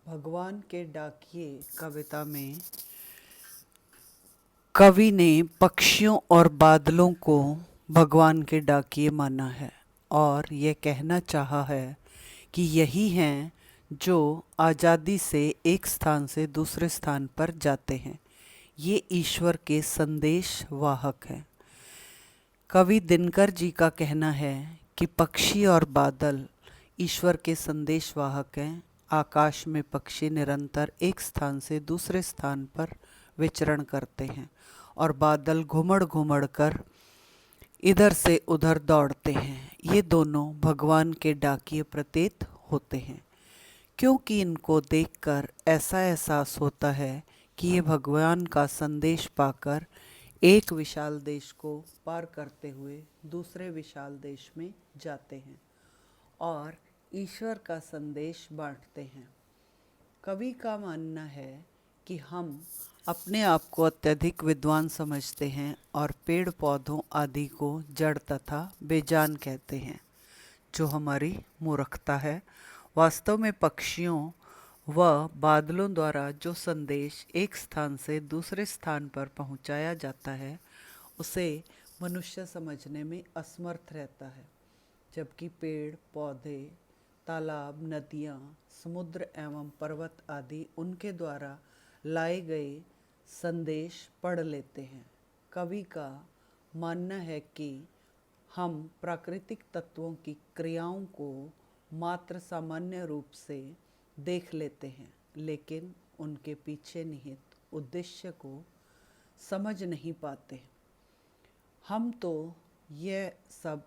भगवान के डाकिये कविता में कवि ने पक्षियों और बादलों को भगवान के डाकिये माना है और ये कहना चाहा है कि यही हैं जो आज़ादी से एक स्थान से दूसरे स्थान पर जाते हैं। ये ईश्वर के संदेश वाहक हैं। कवि दिनकर जी का कहना है कि पक्षी और बादल ईश्वर के संदेश वाहक हैं। आकाश में पक्षी निरंतर एक स्थान से दूसरे स्थान पर विचरण करते हैं और बादल घुमड़ घुमड़ कर इधर से उधर दौड़ते हैं। ये दोनों भगवान के डाकिये प्रतीत होते हैं, क्योंकि इनको देखकर ऐसा एहसास होता है कि ये भगवान का संदेश पाकर एक विशाल देश को पार करते हुए दूसरे विशाल देश में जाते हैं और ईश्वर का संदेश बांटते हैं। कवि का मानना है कि हम अपने आप को अत्यधिक विद्वान समझते हैं और पेड़ पौधों आदि को जड़ तथा बेजान कहते हैं, जो हमारी मूर्खता है। वास्तव में पक्षियों व बादलों द्वारा जो संदेश एक स्थान से दूसरे स्थान पर पहुंचाया जाता है, उसे मनुष्य समझने में असमर्थ रहता है, जबकि पेड़ पौधे, तालाब, नदियाँ, समुद्र एवं पर्वत आदि उनके द्वारा लाए गए संदेश पढ़ लेते हैं। कवि का मानना है कि हम प्राकृतिक तत्वों की क्रियाओं को मात्र सामान्य रूप से देख लेते हैं, लेकिन उनके पीछे निहित उद्देश्य को समझ नहीं पाते। हम तो यह सब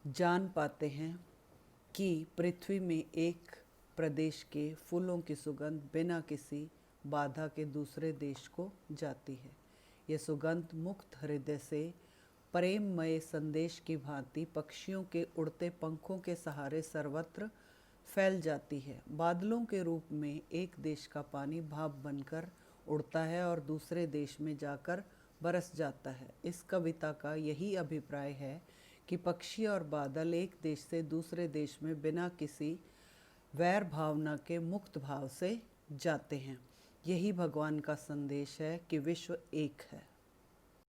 जान पाते हैं कि पृथ्वी में एक प्रदेश के फूलों की सुगंध बिना किसी बाधा के दूसरे देश को जाती है। यह सुगंध मुक्त हृदय से प्रेममय संदेश की भांति पक्षियों के उड़ते पंखों के सहारे सर्वत्र फैल जाती है। बादलों के रूप में एक देश का पानी भाप बनकर उड़ता है और दूसरे देश में जाकर बरस जाता है। इस कविता का यही अभिप्राय है कि पक्षी और बादल एक देश से दूसरे देश में बिना किसी वैर भावना के मुक्त भाव से जाते हैं। यही भगवान का संदेश है कि विश्व एक है।